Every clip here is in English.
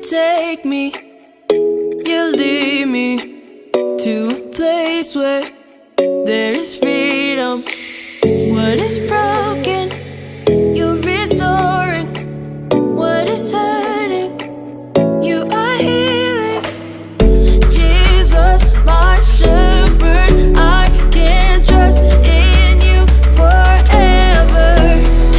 take me, you lead me to a place where there is freedom. What is broken, you're restoring. What is hurting, you are healing. Jesus, my shepherd, I can trust in you forever.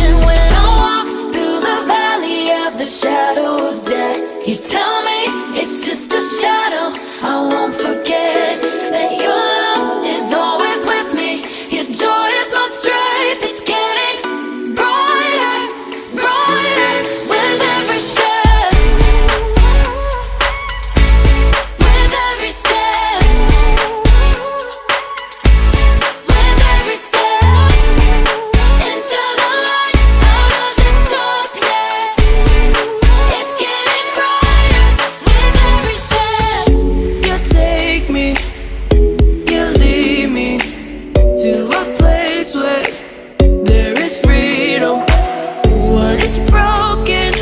And when I walk through the valley of the shadow of death, you tell me it's just a shadow. I won't forget that your love is always with me. Your joy is my strength. It's getting brighter, brighter with every step. With every step. With every step. Into the light, out of the darkness. It's getting brighter with every step. You take me, you lead me to a place where there is freedom. What is broken,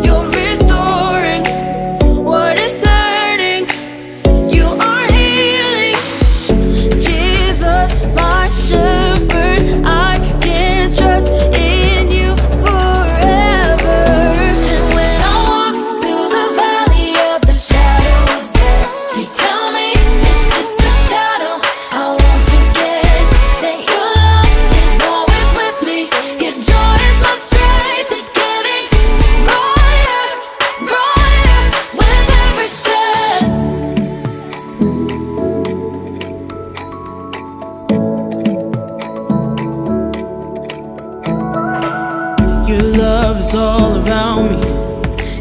you're restoring. What is hurting, you are healing. Jesus, my shepherd, I can trust in you forever. And when I walk through the valley of the shadow of death, you tell me it's just a shadow. I won't forget that your love is always with me. Your joy is my strength. It's getting brighter, brighter with every step. Your love is all around me,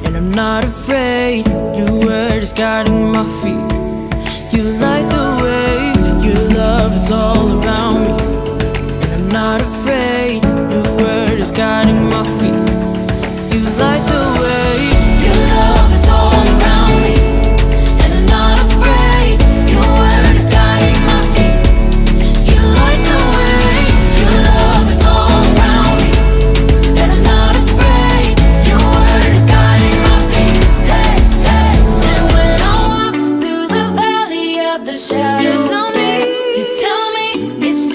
and I'm not afraid. Your word is guiding my feet. You light the way. Your love is all around me, and I'm not afraid. Your word is guiding my feet. You light the way. Your love is all around me, and I'm not afraid. Your word is guiding my feet. You light the way. Your love is all around me, and I'm not afraid. Your word is guiding my feet. Hey, hey. And when I walk through the valley of the shadow, you tell me it's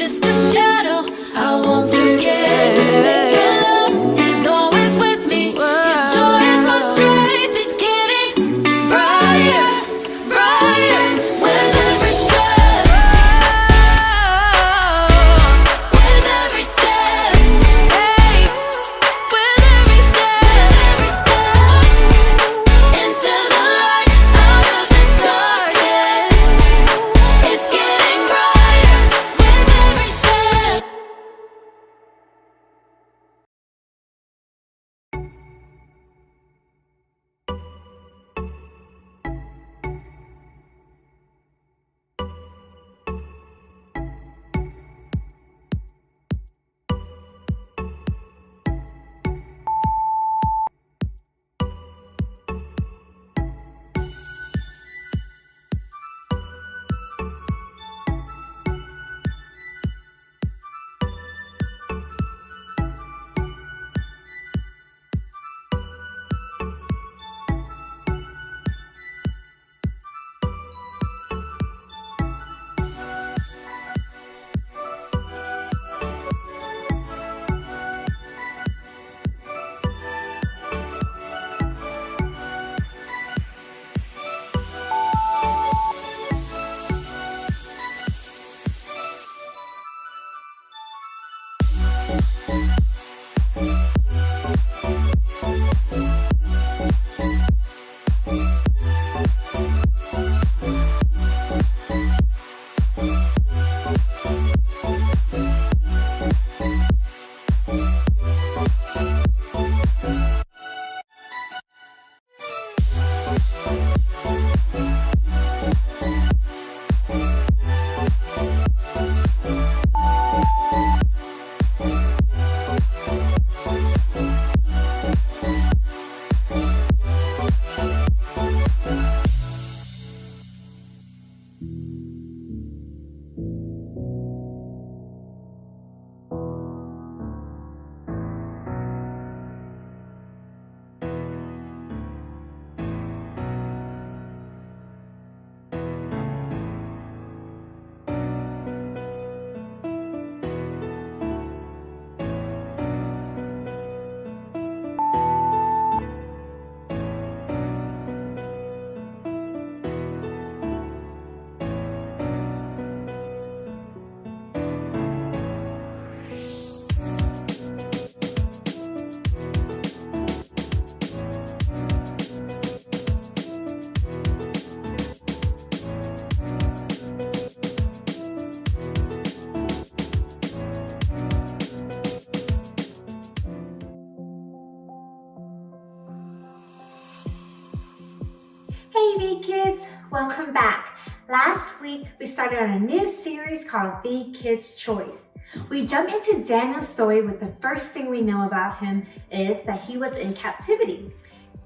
VKids, welcome back. Last week, we started on a new series called VKids Choice. We jump into Daniel's story with the first thing we know about him is that he was in captivity.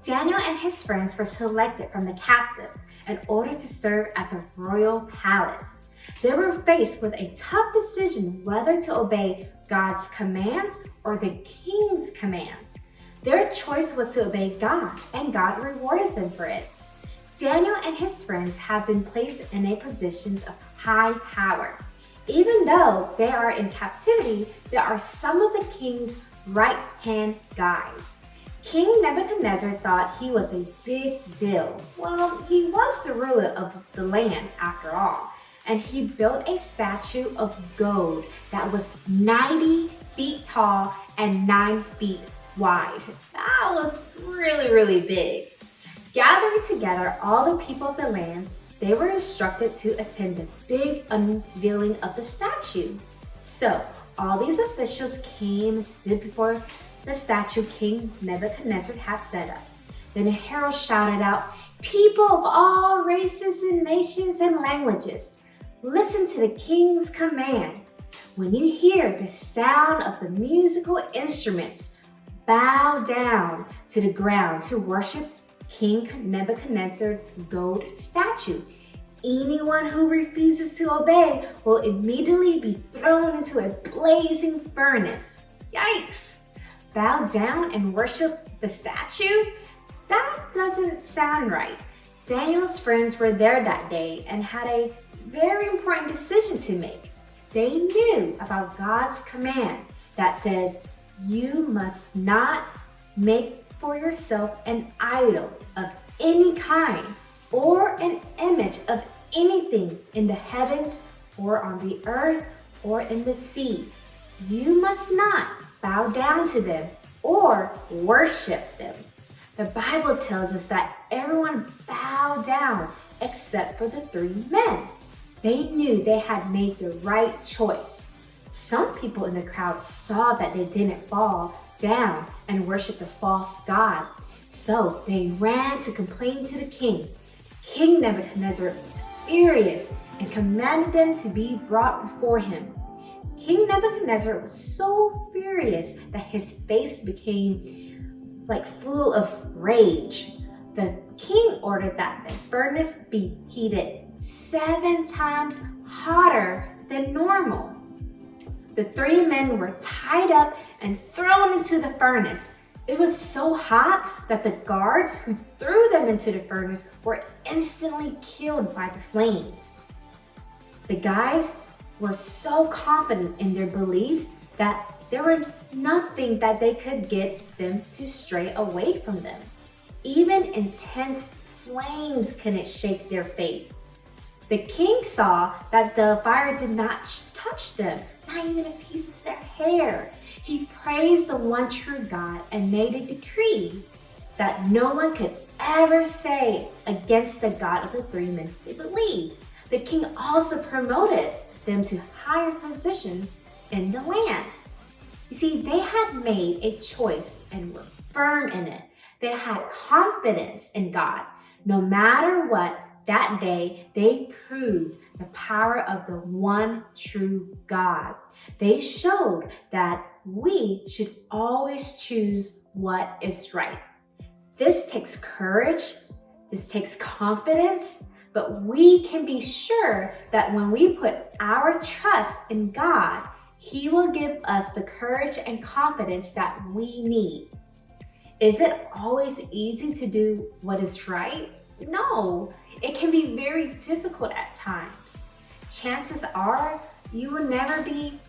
Daniel and his friends were selected from the captives in order to serve at the royal palace. They were faced with a tough decision whether to obey God's commands or the king's commands. Their choice was to obey God, and God rewarded them for it. Daniel and his friends have been placed in a positions of high power. Even though they are in captivity, they are some of the king's right-hand guys. King Nebuchadnezzar thought he was a big deal. Well, he was the ruler of the land after all, and he built a statue of gold that was 90 feet tall and 9 feet wide. That was really big. Gathering together all the people of the land, they were instructed to attend the big unveiling of the statue. So all these officials came and stood before the statue King Nebuchadnezzar had set up. Then a herald shouted out, "People of all races and nations and languages, listen to the king's command. When you hear the sound of the musical instruments, bow down to the ground to worship King Nebuchadnezzar's gold statue. Anyone who refuses to obey will immediately be thrown into a blazing furnace." Yikes! Bow down and worship the statue? That doesn't sound right. Daniel's friends were there that day and had a very important decision to make. They knew about God's command that says, "You must not make for yourself an idol of any kind or an image of anything in the heavens or on the earth or in the sea. You must not bow down to them or worship them." The Bible tells us that everyone bowed down except for the three men. They knew they had made the right choice. Some people in the crowd saw that they didn't fall down and worship the false god. So they ran to complain to the king. King Nebuchadnezzar was furious and commanded them to be brought before him. King Nebuchadnezzar was so furious that his face became full of rage. The king ordered that the furnace be heated 7 times hotter than normal. The three men were tied up and thrown into the furnace. It was so hot that the guards who threw them into the furnace were instantly killed by the flames. The guys were so confident in their beliefs that there was nothing that they could get them to stray away from them. Even intense flames couldn't shake their faith. The king saw that the fire did not touch them, not even a piece of their hair. He praised the one true God and made a decree that no one could ever say against the God of the three men they believed. The king also promoted them to higher positions in the land. You see, they had made a choice and were firm in it. They had confidence in God. No matter what, that day they proved the power of the one true God. They showed that we should always choose what is right. This takes courage, this takes confidence, but we can be sure that when we put our trust in God, He will give us the courage and confidence that we need. Is it always easy to do what is right? No, it can be very difficult at times. Chances are you will never be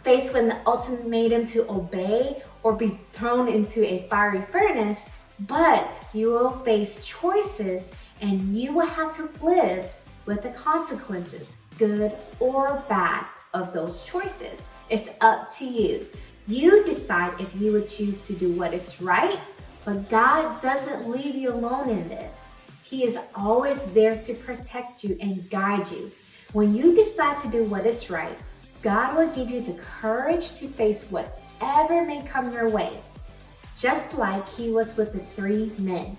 faced with an ultimatum to obey or be thrown into a fiery furnace, but you will face choices and you will have to live with the consequences, good or bad, of those choices. It's up to you. You decide if you would choose to do what is right, but God doesn't leave you alone in this. He is always there to protect you and guide you. When you decide to do what is right, God will give you the courage to face whatever may come your way. Just like He was with the three men.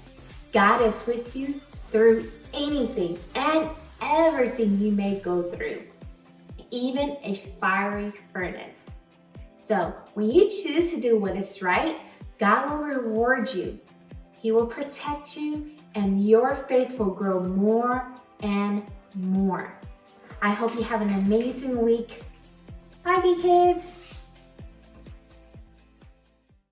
God is with you through anything and everything you may go through, even a fiery furnace. So when you choose to do what is right, God will reward you. He will protect you, and your faith will grow more and more. I hope you have an amazing week. Bye, VKids.